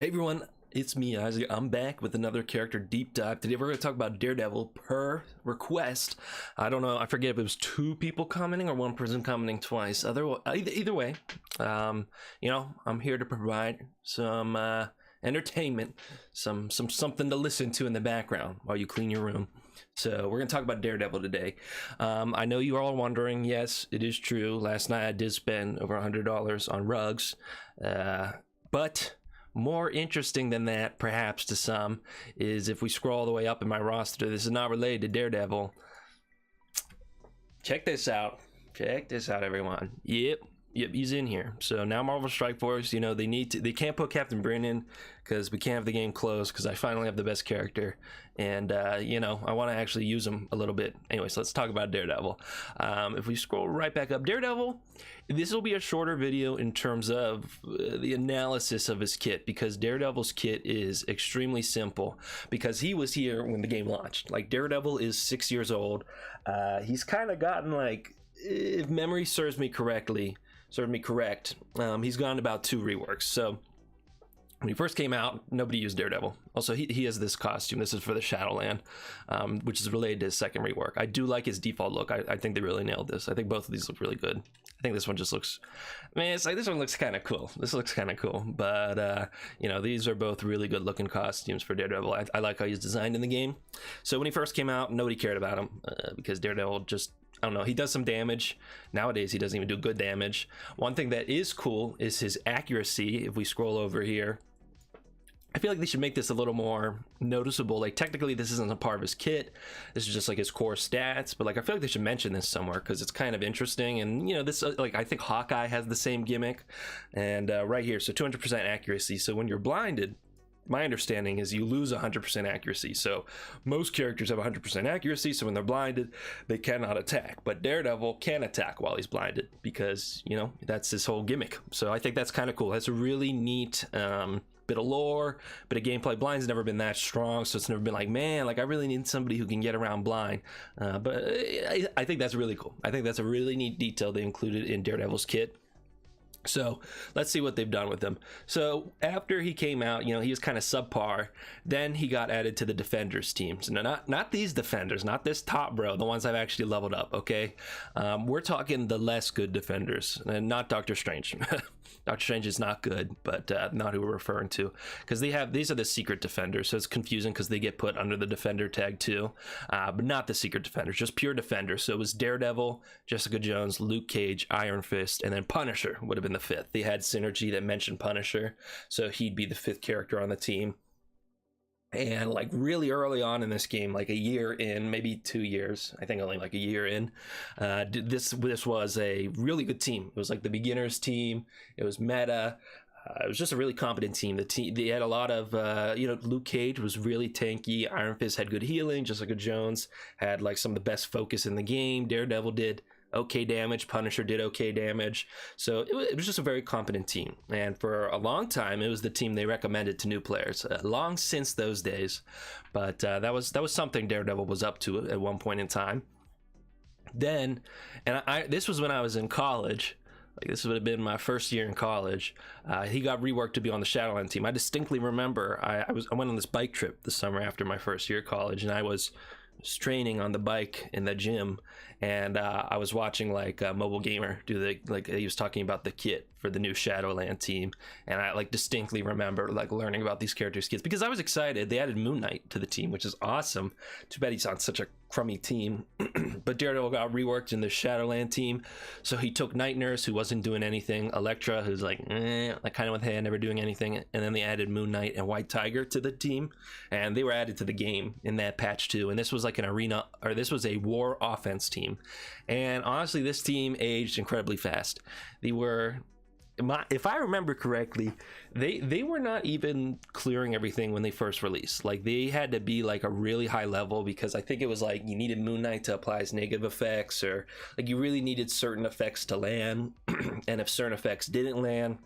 Hey everyone, it's me, Isaac. I'm back with another character deep dive. Today we're going to talk about Daredevil per request. I don't know, I forget if it was two people commenting or one person commenting twice. Either way, I'm here to provide some entertainment, something to listen to in the background while you clean your room. So we're going to talk about Daredevil today. I know you are all wondering, yes, it is true. Last night I did spend over $100 on rugs, but more interesting than that, perhaps to some, is if we scroll all the way up in my roster. This is not related to Daredevil. Check this out. Check this out, everyone. Yep, he's in here. So now Marvel Strike Force, they can't put Captain Britain in because we can't have the game closed because I finally have the best character, and I want to actually use him a little bit. Anyways, let's talk about Daredevil. If we scroll right back up, Daredevil, this will be a shorter video in terms of the analysis of his kit, because Daredevil's kit is extremely simple because he was here when the game launched. Like, Daredevil is 6 years old. He's kind of gotten, like, if memory serves me correct, he's gotten about 2 reworks. So when he first came out, nobody used Daredevil. Also, he has this costume. This is for the Shadowland, which is related to his second rework. I do like his default look. I think they really nailed this. I think both of these look really good. I think this one just looks, man, it's like this one looks kind of cool. This looks kind of cool. But, these are both really good looking costumes for Daredevil. I like how he's designed in the game. So when he first came out, nobody cared about him because Daredevil just, I don't know, he does some damage. Nowadays, he doesn't even do good damage. One thing that is cool is his accuracy. If we scroll over here, I feel like they should make this a little more noticeable. Like, technically, this isn't a part of his kit. This is just like his core stats. But, like, I feel like they should mention this somewhere because it's kind of interesting. And, this, like, I think Hawkeye has the same gimmick. And right here, so 200% accuracy. So when you're blinded, my understanding is you lose 100% accuracy. So most characters have 100% accuracy, so when they're blinded, they cannot attack. But Daredevil can attack while he's blinded because, that's his whole gimmick. So I think that's kind of cool. That's a really neat bit of lore, bit of gameplay. Blind's never been that strong, so it's never been like, man, like I really need somebody who can get around blind. But I think that's really cool. I think that's a really neat detail they included in Daredevil's kit. So let's see what they've done with him. So after he came out, he was kind of subpar. Then he got added to the Defenders team. So not these Defenders, not this top bro, the ones I've actually leveled up, okay? We're talking the less good Defenders, and not Doctor Strange. Doctor Strange is not good, but not who we're referring to, because these are the secret Defenders, so it's confusing because they get put under the Defender tag too, but not the secret Defenders, just pure Defenders. So it was Daredevil, Jessica Jones, Luke Cage, Iron Fist, and then Punisher would have been the 5th. They had synergy that mentioned Punisher, so he'd be the 5th character on the team. And like really early on in this game, like a year in, maybe 2 years, I think only like a year in, this was a really good team. It was like the beginners team. It was meta. It was just a really competent team. They had a lot of, Luke Cage was really tanky. Iron Fist had good healing. Jessica Jones had like some of the best focus in the game. Daredevil did okay damage. Punisher did okay damage. So it was just a very competent team. And for a long time, it was the team they recommended to new players. Long since those days, but that was something Daredevil was up to at one point in time. Then, and this was when I was in college. Like, this would have been my first year in college. He got reworked to be on the Shadowland team. I distinctly remember I went on this bike trip the summer after my first year of college, and I was training on the bike in the gym, and I was watching like Mobile Gamer do he was talking about the kit for the new Shadowland team, and I like distinctly remember like learning about these characters' kits because I was excited. They added Moon Knight to the team, which is awesome. Too bad he's on such a crummy team. But Daredevil got reworked in the Shadowland team, so he took Night Nurse, who wasn't doing anything, Elektra, who's like kind of with hand, never doing anything, and then they added Moon Knight and White Tiger to the team, and they were added to the game in that patch too. And this was like this was a war offense team, and honestly, this team aged incredibly fast. They were, if I remember correctly, they were not even clearing everything when they first released. Like, they had to be like a really high level because I think it was like you needed Moon Knight to apply his negative effects, or like you really needed certain effects to land. And if certain effects didn't land,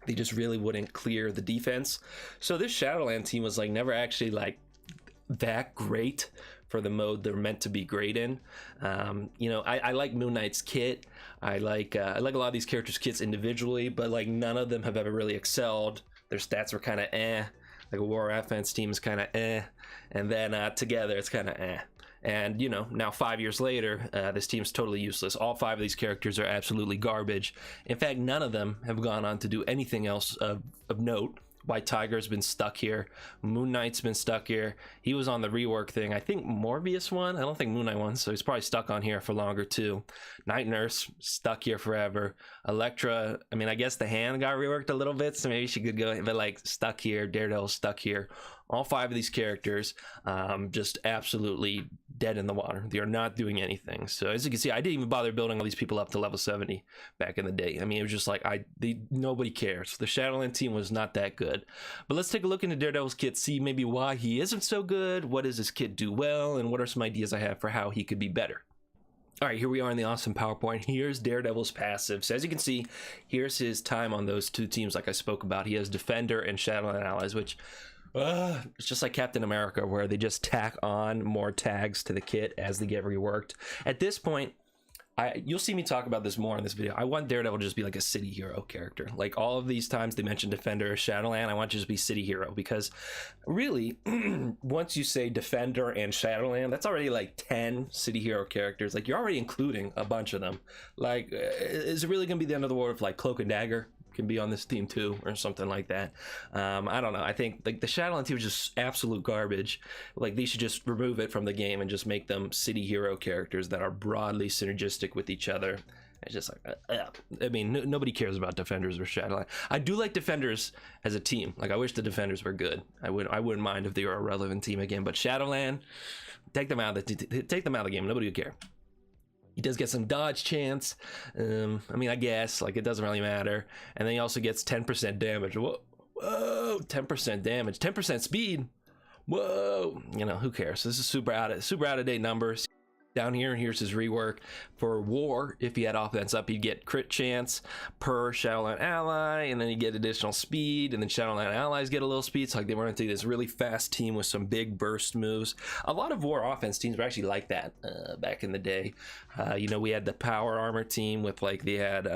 they just really wouldn't clear the defense. So this Shadowland team was like never actually like that great for the mode they're meant to be great in. I like Moon Knight's kit. I like a lot of these characters' kits individually, but like none of them have ever really excelled their stats were kind of like a war offense team is kind of and then together it's kind of And, you know, now 5 years later, this team's totally useless. All 5 of these characters are absolutely garbage. In fact, none of them have gone on to do anything else of note. White Tiger's been stuck here. Moon Knight's been stuck here. He was on the rework thing. I think Morbius won. I don't think Moon Knight won, so he's probably stuck on here for longer too. Night Nurse stuck here forever. Elektra, I mean, I guess the hand got reworked a little bit, so maybe she could go, but like stuck here. Daredevil stuck here. All 5 of these characters just absolutely dead in the water. They are not doing anything. So as you can see, I didn't even bother building all these people up to level 70 back in the day. I mean, it was just like nobody cares. The Shadowland team was not that good. But let's take a look into Daredevil's kit, see maybe why he isn't so good, what does his kit do well, and what are some ideas I have for how he could be better. All right, here we are in the awesome PowerPoint. Here's Daredevil's passive. So as you can see, here's his time on those 2 teams like I spoke about. He has Defender and Shadowland allies, which it's just like Captain America, where they just tack on more tags to the kit as they get reworked. At this point, you'll see me talk about this more in this video. I want Daredevil to just be like a city hero character. Like all of these times they mention Defender or Shadowland, I want you to just be city hero, because really, once you say Defender and Shadowland, that's already like 10 city hero characters. Like you're already including a bunch of them. Like, is it really gonna be the end of the world if like Cloak and Dagger can be on this team too, or something like that? I don't know. I think like the Shadowland team is just absolute garbage. Like they should just remove it from the game and just make them city hero characters that are broadly synergistic with each other. It's just like I mean, nobody cares about Defenders or Shadowland. I do like Defenders as a team. Like I wish the Defenders were good. I wouldn't mind if they were a relevant team again. But Shadowland, take them out of the game. Nobody would care. He does get some dodge chance. I mean, I guess like it doesn't really matter. And then he also gets 10% damage. Whoa, 10% damage, 10% speed. Whoa, you know, who cares? This is super out of date numbers. Down here, here's his rework for War. If he had offense up, he'd get crit chance per Shadowland ally, and then you get additional speed, and then Shadowland allies get a little speed. So like they run into this really fast team with some big burst moves. A lot of War offense teams were actually like that back in the day. You know, we had the Power Armor team with like they had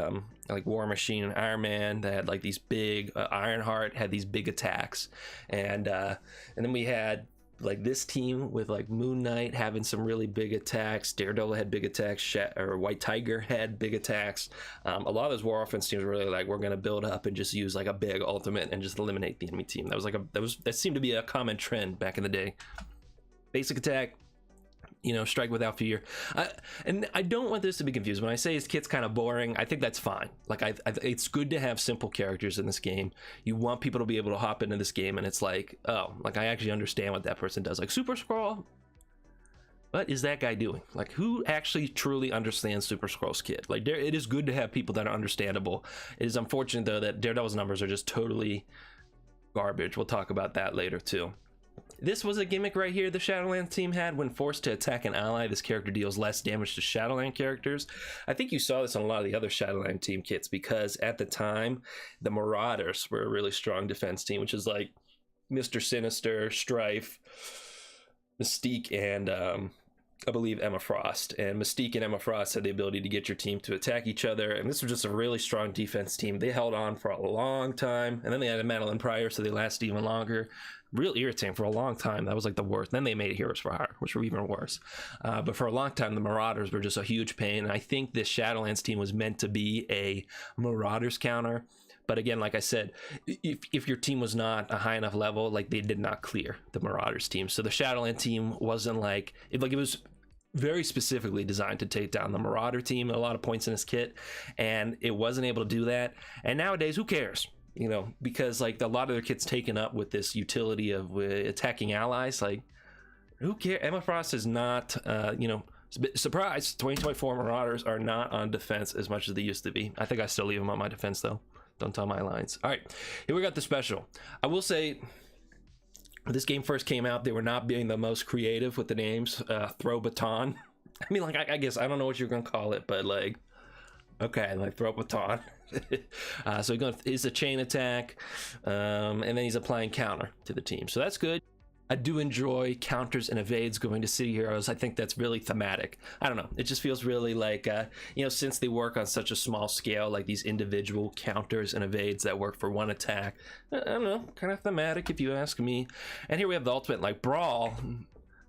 like War Machine and Iron Man. They had like these big Ironheart had these big attacks, and then we had like this team with like Moon Knight having some really big attacks. Daredevil had big attacks, or White Tiger had big attacks. A lot of those war offense teams were really like, we're going to build up and just use like a big ultimate and just eliminate the enemy team. That seemed to be a common trend back in the day. Basic attack, you know, strike without fear. And I don't want this to be confused. When I say his kit's kind of boring, I think that's fine. Like, it's good to have simple characters in this game. You want people to be able to hop into this game, and it's like, oh, like I actually understand what that person does. Like Super Skrull, what is that guy doing? Like, who actually truly understands Super Skrull's kit? Like, it is good to have people that are understandable. It is unfortunate though that Daredevil's numbers are just totally garbage. We'll talk about that later too. This was a gimmick right here the Shadowland team had. When forced to attack an ally, this character deals less damage to Shadowland characters. I think you saw this on a lot of the other Shadowland team kits, because at the time, the Marauders were a really strong defense team, which is like Mr. Sinister, Strife, Mystique, and I believe Emma Frost. And Mystique and Emma Frost had the ability to get your team to attack each other, and this was just a really strong defense team. They held on for a long time, and then they had a Madeline Pryor, so they lasted even longer. Real irritating for a long time. That was like the worst. Then they made Heroes for Hire, which were even worse. But for a long time, the Marauders were just a huge pain. And I think this Shadowlands team was meant to be a Marauders counter. But again, like I said, if your team was not a high enough level, like they did not clear the Marauders team. So the Shadowland team wasn't like it was very specifically designed to take down the Marauder team. A lot of points in his kit, and it wasn't able to do that. And nowadays, who cares? You know, because like a lot of their kit's taken up with this utility of attacking allies. Like, who cares? Emma Frost is not, you know, surprise, 2024 Marauders are not on defense as much as they used to be. I think I still leave them on my defense though. Don't tell my lines. All right, here we got the special. I will say, when this game first came out, they were not being the most creative with the names. Throw Baton. I mean, like, I guess I don't know what you're gonna call it, but like, okay, like Throw Baton. So it's a chain attack, and then he's applying counter to the team, so that's good. I do enjoy counters and evades going to city heroes. I think that's really thematic. I don't know. It just feels really like, since they work on such a small scale, like these individual counters and evades that work for one attack. I don't know, kind of thematic if you ask me. And here we have the ultimate, like, Brawl.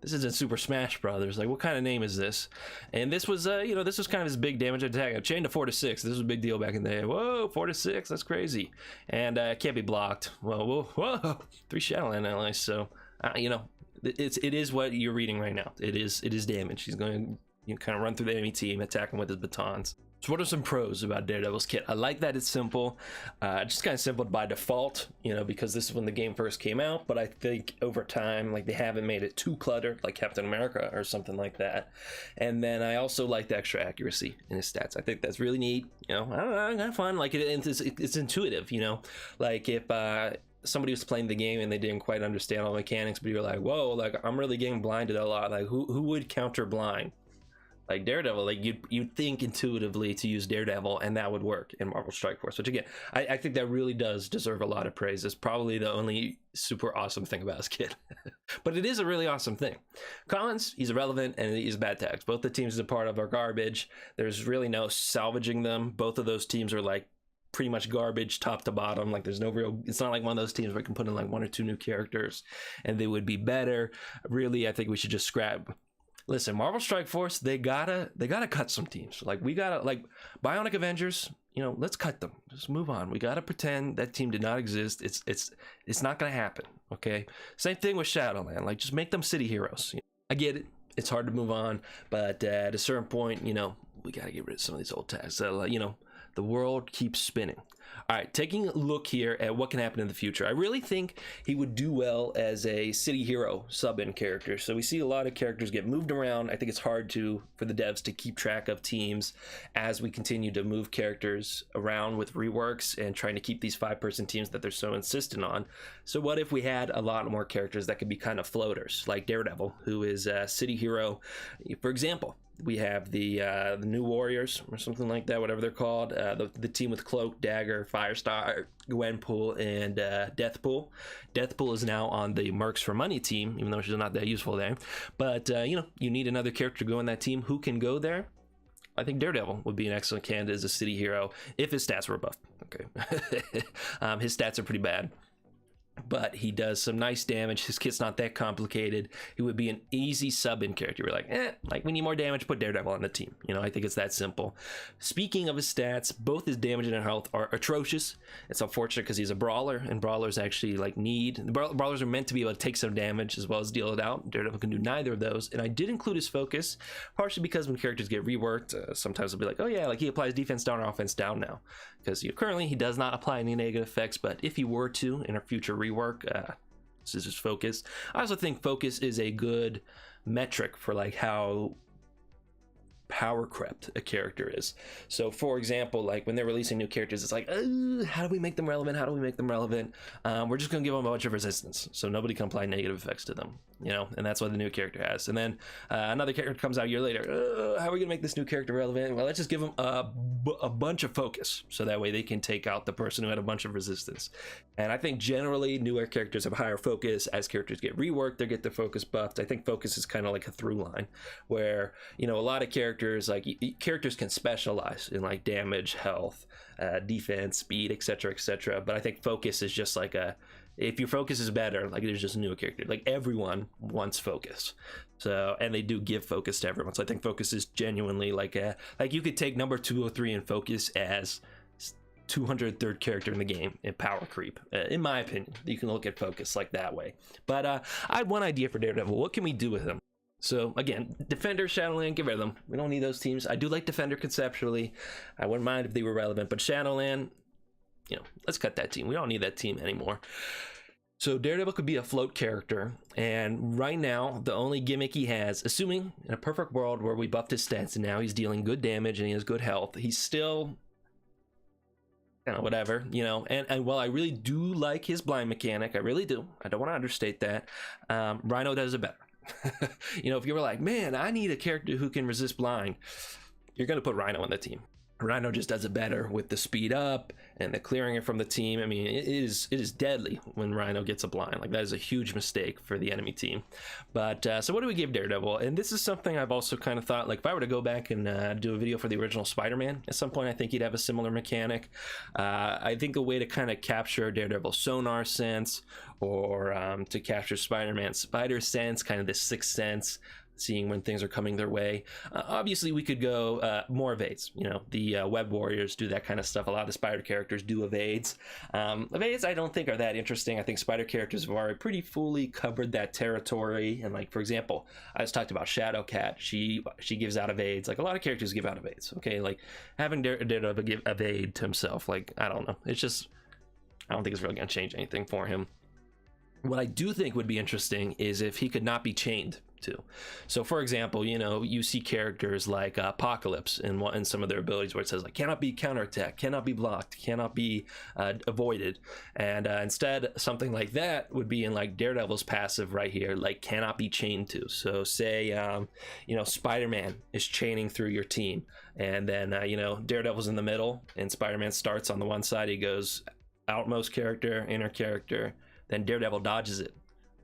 This isn't Super Smash Brothers. Like, what kind of name is this? And this was, this was kind of his big damage attack. I chained to 4 to 6. This was a big deal back in the day. Whoa, 4 to 6. That's crazy. And it can't be blocked. Whoa. 3 Shadowland allies. So, it is what you're reading right now. It is damage. He's going to kind of run through the enemy team, attack him with his batons. So what are some pros about Daredevil's kit? I like that it's simple, just kind of simple by default, because this is when the game first came out, but I think over time, like, they haven't made it too cluttered like Captain America or something like that. And then I also like the extra accuracy in his stats. I think that's really neat. I don't know, kind of fun. Like, it's intuitive, like if somebody was playing the game and they didn't quite understand all the mechanics, but you're like, whoa, like, I'm really getting blinded a lot. Like, who would counter blind? Like Daredevil, like you'd think intuitively to use Daredevil, and that would work in Marvel Strike Force, which again, I think that really does deserve a lot of praise. It's probably the only super awesome thing about his kit. But it is a really awesome thing. Cons, he's irrelevant, and he's bad tags. Both the teams he's a part of are garbage. There's really no salvaging them. Both of those teams are like pretty much garbage top to bottom. Like, there's no real, it's not like one of those teams where you can put in like 1 or 2 new characters and they would be better. Really, I think we should just scrap. Listen, Marvel Strike Force, they gotta cut some teams. Like, we gotta, like, Bionic Avengers, let's cut them. Just move on. We gotta pretend that team did not exist. It's not gonna happen. Okay. Same thing with Shadowland. Like, just make them city heroes. I get it. It's hard to move on, but at a certain point, we gotta get rid of some of these old tags. So, the world keeps spinning. All right, taking a look here at what can happen in the future. I really think he would do well as a city hero sub-in character. So we see a lot of characters get moved around. I think it's hard for the devs to keep track of teams as we continue to move characters around with reworks and trying to keep these 5-person teams that they're so insistent on. So what if we had a lot more characters that could be kind of floaters, like Daredevil, who is a city hero, for example. We have the New Warriors or something like that, whatever they're called. The team with Cloak, Dagger, Firestar, Gwenpool, and Deathpool. Deathpool is now on the Mercs for Money team, even though she's not that useful there. But, you need another character to go in that team. Who can go there? I think Daredevil would be an excellent candidate as a city hero if his stats were buffed. Okay. His stats are pretty bad, but he does some nice damage. His kit's not that complicated. He would be an easy sub-in character. We're like, we need more damage, put Daredevil on the team. I think it's that simple. Speaking of his stats, both his damage and health are atrocious. It's unfortunate because he's a brawler, and brawlers actually brawlers are meant to be able to take some damage as well as deal it out. Daredevil can do neither of those, and I did include his focus, partially because when characters get reworked, sometimes they'll be like, oh yeah, like he applies defense down or offense down now. Because currently he does not apply any negative effects, but if he were to in a future rework, this is his focus. I also think focus is a good metric for like how power crept a character is. So for example, like when they're releasing new characters, it's like, how do we make them relevant? We're just gonna give them a bunch of resistance, so nobody can apply negative effects to them, and that's what the new character has. And then another character comes out a year later. How are we gonna make this new character relevant? Well, let's just give them a bunch of focus, so that way they can take out the person who had a bunch of resistance. And I think generally newer characters have higher focus. As characters get reworked, they get their focus buffed. I think focus is kind of like a through line where, a lot of characters, like characters can specialize in like damage, health, defense, speed, etc. But I think focus is just like if your focus is better, like there's just a new character. Like everyone wants focus. So, and they do give focus to everyone. So I think focus is genuinely like you could take number 203 and focus as 203rd character in the game in power creep. In my opinion, you can look at focus like that way. But I had one idea for Daredevil. What can we do with him? So again, Defender, Shadowland, get rid of them. We don't need those teams. I do like Defender conceptually. I wouldn't mind if they were relevant, but Shadowland, let's cut that team. We don't need that team anymore. So Daredevil could be a float character, and right now the only gimmick he has, assuming in a perfect world where we buffed his stats and now he's dealing good damage and he has good health, he's still whatever, and while I really do like his blind mechanic, I really do, I don't want to understate that, Rhino does it better. If you were like, man, I need a character who can resist blind, you're going to put Rhino on the team. Rhino just does it better with the speed up and the clearing it from the team. I mean, it is deadly when Rhino gets a blind. Like, that is a huge mistake for the enemy team. But so what do we give Daredevil? And this is something I've also kind of thought, like, if I were to go back and do a video for the original Spider-Man, at some point I think he'd have a similar mechanic. I think a way to kind of capture Daredevil's sonar sense, or to capture Spider-Man's spider sense, kind of this sixth sense, seeing when things are coming their way. Obviously, we could go more evades. You know, the web warriors do that kind of stuff. A lot of the spider characters do evades. Evades I don't think are that interesting. I think spider characters have already pretty fully covered that territory. And, like, for example, I just talked about Shadowcat. She gives out evades. Like, a lot of characters give out evades. Okay, like having Daredevil give evade to himself, like, I don't know. It's just, I don't think it's really going to change anything for him. What I do think would be interesting is if he could not be chained to. So, for example, you know, you see characters like Apocalypse in some of their abilities where it says, like, cannot be counterattacked, cannot be blocked, cannot be avoided. And instead, something like that would be in, like, Daredevil's passive right here, like, cannot be chained to. So, say, you know, Spider-Man is chaining through your team, and then, you know, Daredevil's in the middle, and Spider-Man starts on the one side. He goes outmost character, inner character, then Daredevil dodges it.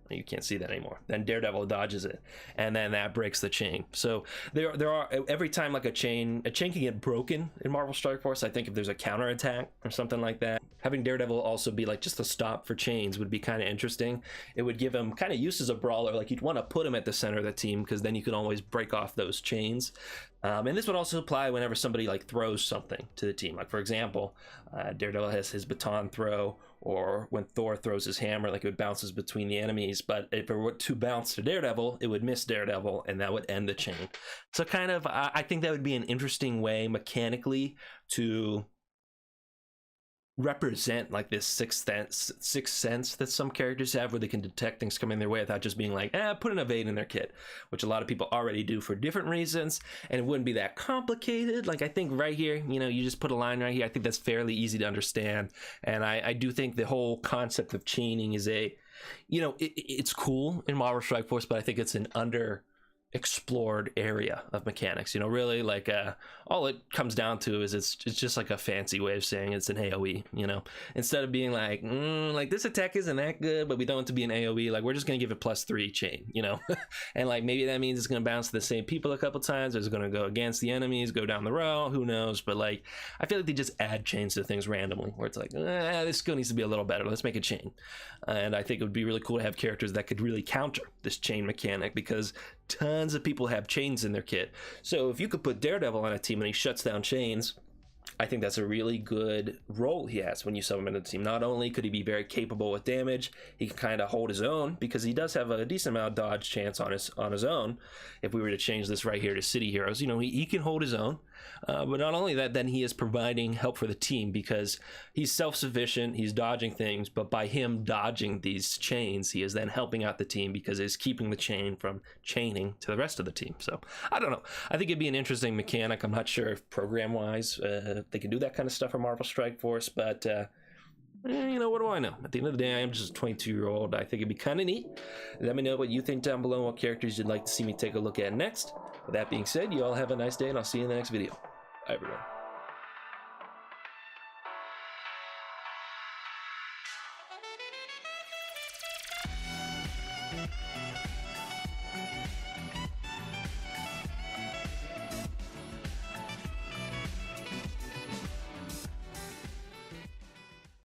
You can't see that anymore. Then Daredevil dodges it, and then that breaks the chain. So there are, every time, like, a chain can get broken in Marvel Strike Force. I think if there's a counterattack or something like that, having Daredevil also be, like, just a stop for chains would be kind of interesting. It would give him kind of use as a brawler. Like, you'd want to put him at the center of the team, because then you could always break off those chains. And this would also apply whenever somebody, like, throws something to the team. Like, for example, Daredevil has his baton throw, or when Thor throws his hammer, like, it bounces between the enemies. But if it were to bounce to Daredevil, it would miss Daredevil, and that would end the chain. So kind of, I think that would be an interesting way mechanically to represent, like, this sixth sense that some characters have, where they can detect things coming their way without just being like, put an evade in their kit, which a lot of people already do for different reasons, and it wouldn't be that complicated. Like, I think right here, you know, you just put a line right here. I think that's fairly easy to understand, and I do think the whole concept of chaining is you know, it's cool in Marvel Strike Force, but I think it's an explored area of mechanics. You know, really, like, all it comes down to is it's just like a fancy way of saying it's an AoE. You know, instead of being like, like, this attack isn't that good, but we don't want it to be an AoE, like, we're just gonna give it +3 chain, you know. And, like, maybe that means it's gonna bounce to the same people a couple times, or it's gonna go against the enemies, go down the row, who knows. But, like, I feel like they just add chains to things randomly, where it's like, this skill needs to be a little better, let's make a chain. And I think it would be really cool to have characters that could really counter this chain mechanic, because tons of people have chains in their kit. So if you could put Daredevil on a team and he shuts down chains, I think that's a really good role he has when you sub him into the team. Not only could he be very capable with damage, he can kind of hold his own, because he does have a decent amount of dodge chance on his own. If we were to change this right here to City Heroes, you know, he can hold his own. But not only that, then he is providing help for the team, because he's self-sufficient, he's dodging things, but by him dodging these chains, he is then helping out the team, because he's keeping the chain from chaining to the rest of the team. So, I don't know. I think it'd be an interesting mechanic. I'm not sure if program-wise they can do that kind of stuff for Marvel Strike Force, but you know, what do I know? At the end of the day, I am just a 22-year-old. I think it'd be kind of neat. Let me know what you think down below, what characters you'd like to see me take a look at next. With that being said, you all have a nice day, and I'll see you in the next video. Bye, everyone.